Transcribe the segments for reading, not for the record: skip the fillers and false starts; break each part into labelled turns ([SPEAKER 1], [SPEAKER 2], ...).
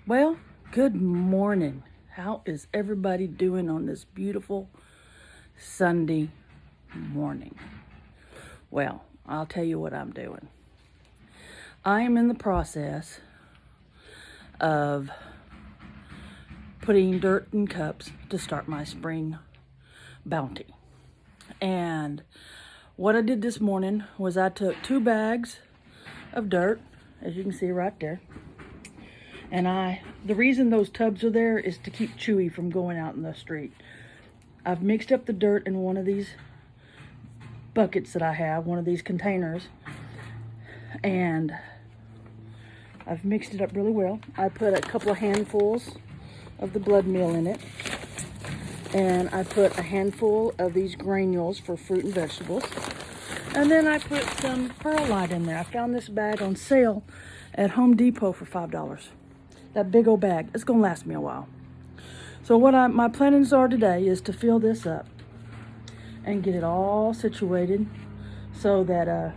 [SPEAKER 1] Well, good morning. How is everybody doing on this beautiful Sunday morning? Well, I'll tell you what I'm doing. I am in the process of putting dirt in cups to start my spring bounty. And what I did this morning was I took 2 bags of dirt, as you can see right there. And the reason those tubs are there is to keep Chewy from going out in the street. I've mixed up the dirt in one of these buckets that I have, one of these containers, and I've mixed it up really well. I put a couple of handfuls of the blood meal in it, and I put a handful of these granules for fruit and vegetables, and then I put some perlite in there. I found this bag on sale at Home Depot for $5. That big old bag. It's gonna last me a while. So what my plannings are today is to fill this up and get it all situated so that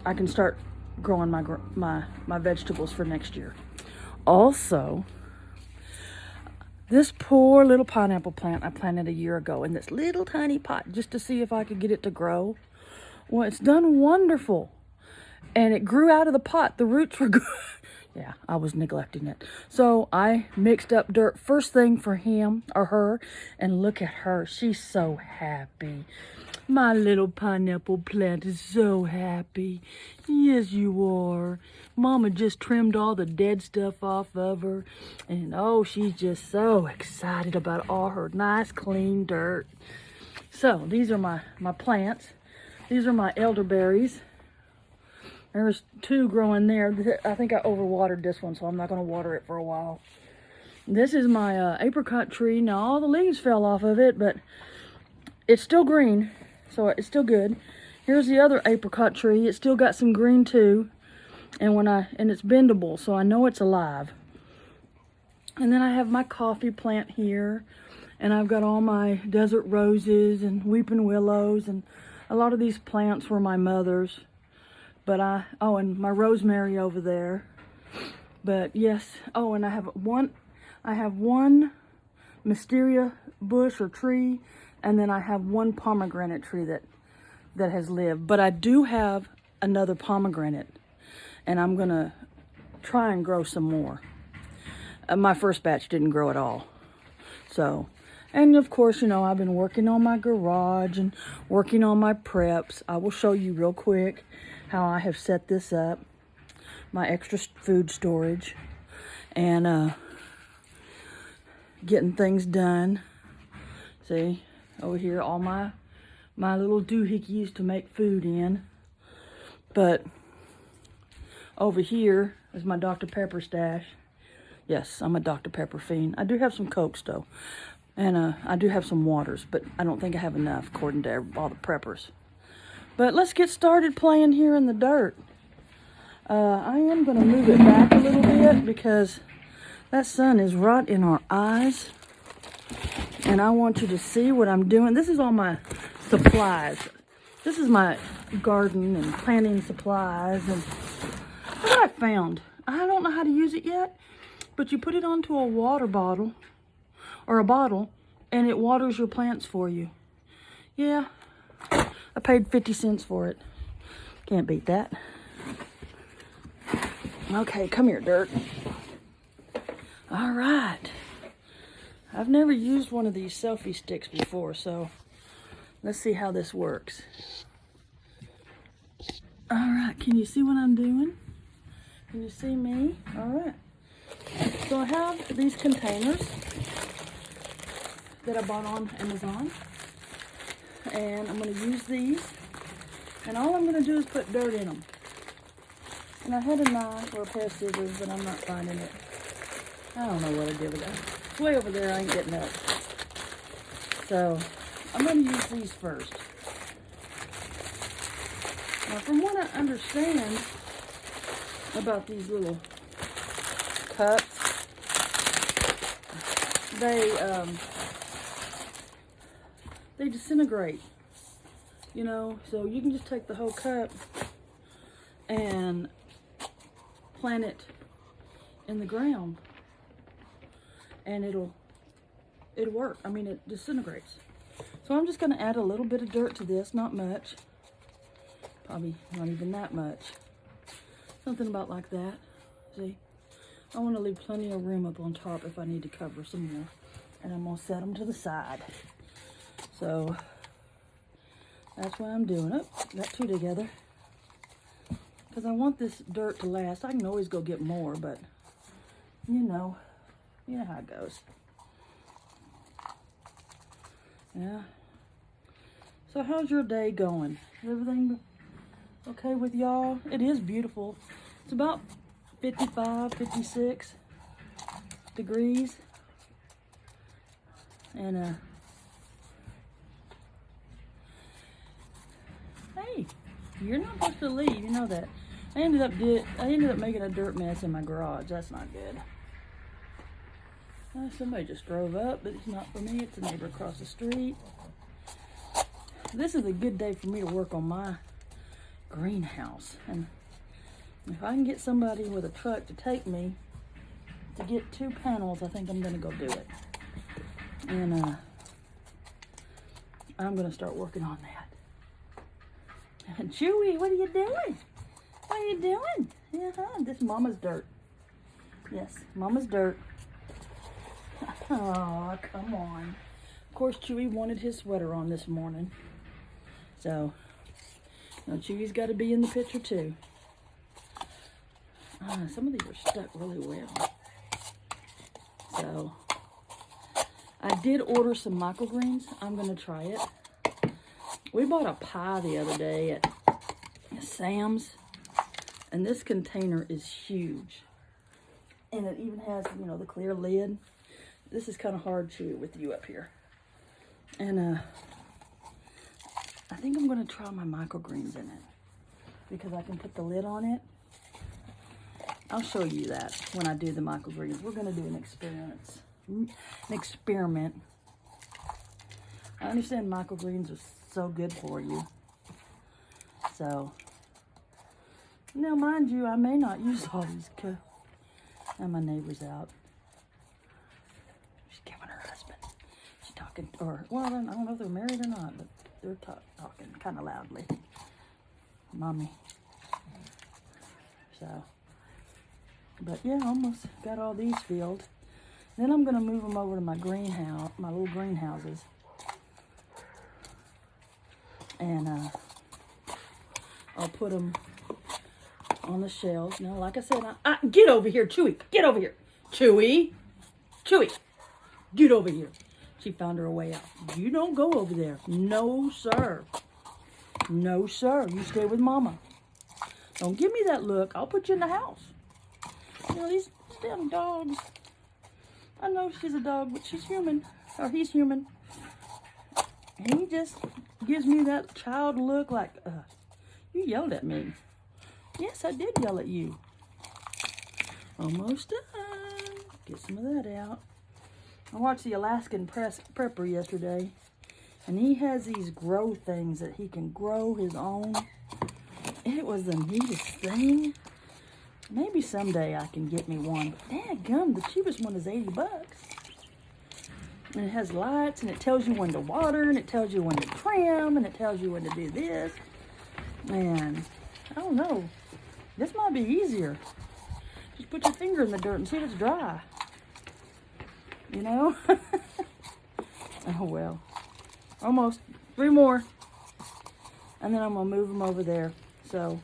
[SPEAKER 1] I can start growing my vegetables for next year. Also, this poor little pineapple plant I planted a year ago in this little tiny pot just to see if I could get it to grow. Well, it's done wonderful. And it grew out of the pot. The roots were good. Yeah, I was neglecting it. So I mixed up dirt first thing for him or her. And look at her. She's so happy. My little pineapple plant is so happy. Yes, you are. Mama just trimmed all the dead stuff off of her. And oh, she's just so excited about all her nice, clean dirt. So these are my plants. These are my elderberries. There's 2 growing there. I think I overwatered this one, so I'm not going to water it for a while. This is my apricot tree. Now, all the leaves fell off of it, but it's still green, so it's still good. Here's the other apricot tree. It's still got some green, too, and it's bendable, so I know it's alive. And then I have my coffee plant here, and I've got all my desert roses and weeping willows, and a lot of these plants were my mother's. But and my rosemary over there. But yes, and I have one wisteria bush or tree, and then I have one pomegranate tree that has lived. But I do have another pomegranate, and I'm gonna try and grow some more. My first batch didn't grow at all. So, and of course, I've been working on my garage and working on my preps. I will show you real quick how I have set this up, my extra food storage, and getting things done. See, over here, all my little doohickeys to make food in. But over here is my Dr. Pepper stash. Yes, I'm a Dr. Pepper fiend. I do have some Cokes, though. And I do have some waters, but I don't think I have enough, according to all the preppers. But let's get started playing here in the dirt. I am going to move it back a little bit because that sun is right in our eyes. And I want you to see what I'm doing. This is all my supplies. This is my garden and planting supplies. And what I found, I don't know how to use it yet, but you put it onto a water bottle or a bottle and it waters your plants for you. Yeah. I paid 50 cents for it. Can't beat that. Okay, come here, dirt. All right. I've never used one of these selfie sticks before, so let's see how this works. All right, can you see what I'm doing? Can you see me? All right. So I have these containers that I bought on Amazon. And I'm going to use these, and all I'm going to do is put dirt in them. And I had a knife or a pair of scissors, but I'm not finding it. I don't know what I did with that. It's way over there, I ain't getting up. So, I'm going to use these first. Now, from what I understand about these little cups, they disintegrate, so you can just take the whole cup and plant it in the ground, and it'll work. I mean, it disintegrates. So I'm just going to add a little bit of dirt to this, not much. Probably not even that much. Something about like that. See? I want to leave plenty of room up on top if I need to cover some more. And I'm going to set them to the side. So that's why I'm doing it. Got two together. Because I want this dirt to last. I can always go get more, but you know how it goes. Yeah. So how's your day going? Is everything okay with y'all? It is beautiful. It's about 55, 56 degrees. And hey, you're not supposed to leave, you know that. I ended up making a dirt mess in my garage. That's not good. Somebody just drove up, but it's not for me. It's a neighbor across the street. This is a good day for me to work on my greenhouse. And if I can get somebody with a truck to take me to get 2 panels, I think I'm going to go do it. And I'm going to start working on that. And Chewy, what are you doing? What are you doing? Yeah, this Mama's dirt. Yes, Mama's dirt. Oh, come on. Of course, Chewy wanted his sweater on this morning. So, Chewy's got to be in the picture too. Some of these are stuck really well. So, I did order some microgreens. I'm going to try it. We bought a pie the other day at Sam's. And this container is huge. And it even has, the clear lid. This is kind of hard to with you up here. And I think I'm going to try my microgreens in it. Because I can put the lid on it. I'll show you that when I do the microgreens. We're going to do an experiment. I understand microgreens are so good for you. So, now mind you, I may not use all these. And my neighbor's out. She's giving her husband. She's talking, well, I don't know if they're married or not, but they're talking kind of loudly. Mommy. So, but yeah, almost got all these filled. Then I'm going to move them over to my greenhouse, my little greenhouses. And I'll put them on the shelves. Now, like I said, get over here, Chewy. Get over here. Chewy. Chewy. Get over here. She found her way out. You don't go over there. No, sir. No, sir. You stay with Mama. Don't give me that look. I'll put you in the house. These damn dogs. I know she's a dog, but she's human. Or he's human. And he just gives me that child look like, you yelled at me. Yes, I did yell at you. Almost done. Get some of that out. I watched the Alaskan Prepper yesterday. And he has these grow things that he can grow his own. It was the neatest thing. Maybe someday I can get me one. Dadgum, the cheapest one is $80. And it has lights, and it tells you when to water, and it tells you when to trim, and it tells you when to do this. Man, I don't know. This might be easier. Just put your finger in the dirt and see if it's dry. Oh, well. Almost. 3 more. And then I'm going to move them over there. So,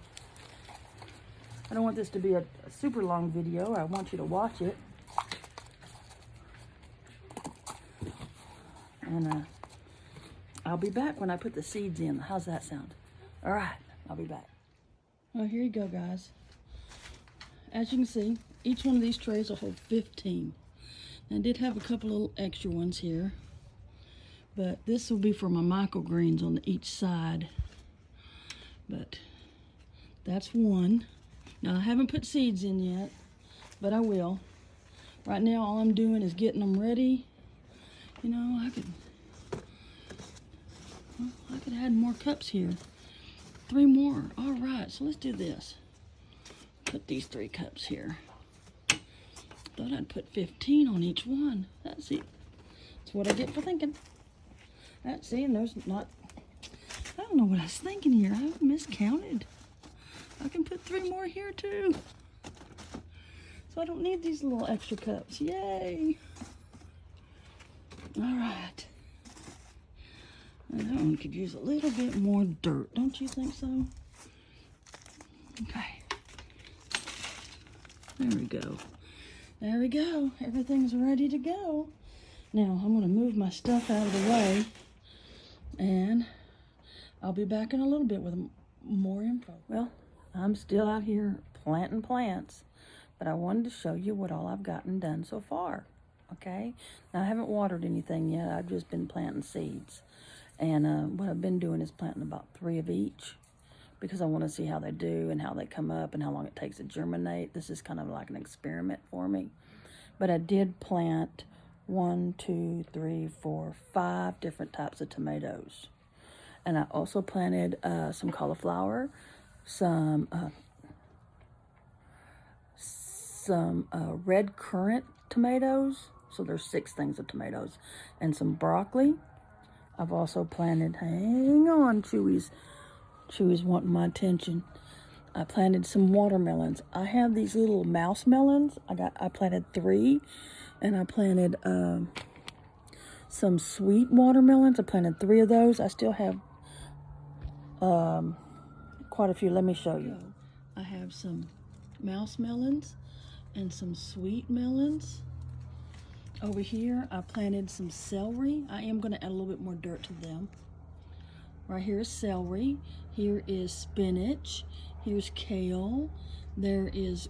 [SPEAKER 1] I don't want this to be a super long video. I want you to watch it. And I'll be back when I put the seeds in. How's that sound? All right, I'll be back. Oh, here you go, guys. As you can see, each one of these trays will hold 15. I did have a couple little extra ones here. But this will be for my microgreens on each side. But that's one. Now, I haven't put seeds in yet, but I will. Right now, all I'm doing is getting them ready. I could add more cups here. 3 more. All right, so let's do this. Put these 3 cups here. Thought I'd put 15 on each one. That's it. That's what I get for thinking. That's it. And there's not, I don't know what I was thinking here. I miscounted. I can put 3 more here too. So I don't need these little extra cups. Yay. All right. And that one could use a little bit more dirt. Don't you think so? Okay. There we go. There we go. Everything's ready to go. Now, I'm going to move my stuff out of the way, and I'll be back in a little bit with more info. Well, I'm still out here planting plants, but I wanted to show you what all I've gotten done so far, okay? Now, I haven't watered anything yet. I've just been planting seeds, and what I've been doing is planting about 3 of each, because I want to see how they do and how they come up and how long it takes to germinate. This is kind of like an experiment for me. But I did plant 1, 2, 3, 4, 5 different types of tomatoes. And I also planted some cauliflower, some red currant tomatoes. So there's 6 things of tomatoes. And some broccoli. I've also planted, hang on, Chewy's wanting my attention. I planted some watermelons. I have these little mouse melons. I planted 3, and I planted some sweet watermelons. I planted 3 of those. I still have quite a few. Let me show you. I have some mouse melons and some sweet melons. Over here, I planted some celery. I am going to add a little bit more dirt to them. Right here is celery. Here is spinach. Here's kale. There is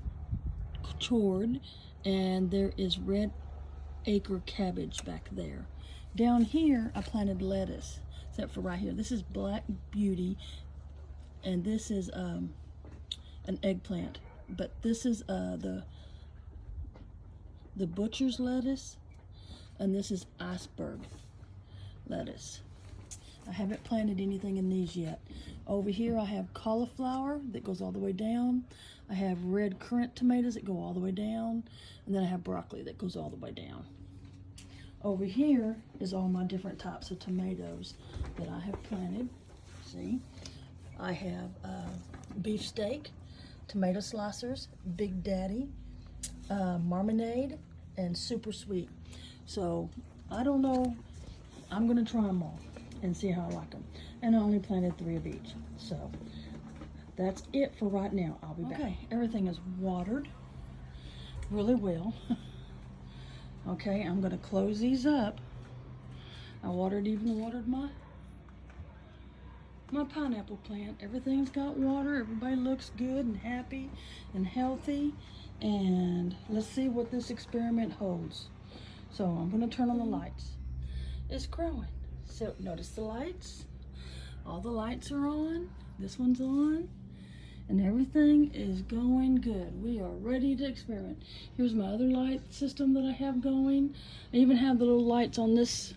[SPEAKER 1] chard. And there is red acre cabbage back there. Down here, I planted lettuce, except for right here. This is Black Beauty, and this is an eggplant. But this is the butcher's lettuce, and this is iceberg lettuce. I haven't planted anything in these yet. Over here I have cauliflower that goes all the way down. I have red currant tomatoes that go all the way down. And then I have broccoli that goes all the way down. Over here is all my different types of tomatoes that I have planted. See? I have beefsteak, tomato slicers, Big Daddy, marmalade, and super sweet. So I don't know. I'm going to try them all and see how I like them. And I only planted 3 of each. So that's it for right now. I'll be back. Okay, everything is watered really well. Okay, I'm going to close these up. I even watered my pineapple plant. Everything's got water. Everybody looks good and happy and healthy. And let's see what this experiment holds. So I'm going to turn on the lights. It's growing. So notice the lights. All the lights are on. This one's on. And everything is going good. We are ready to experiment. Here's my other light system that I have going. I even have the little lights on this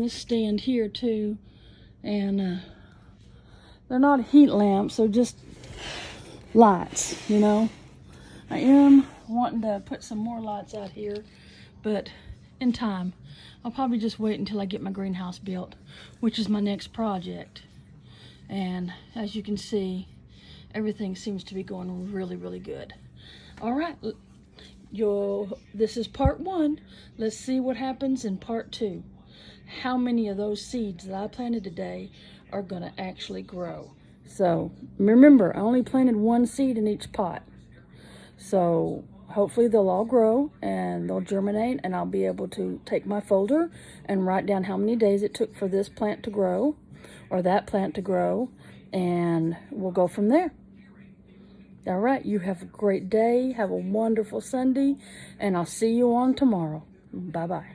[SPEAKER 1] stand here too. And they're not heat lamps, they're just lights, you know. I am wanting to put some more lights out here, but in time. I'll probably just wait until I get my greenhouse built, which is my next project. And as you can see, everything seems to be going really, really good. All right, this is part 1. Let's see what happens in part 2. How many of those seeds that I planted today are gonna actually grow? So remember, I only planted 1 seed in each pot. So hopefully they'll all grow and they'll germinate, and I'll be able to take my folder and write down how many days it took for this plant to grow or that plant to grow, and we'll go from there. All right, you have a great day. Have a wonderful Sunday, and I'll see you on tomorrow. Bye-bye.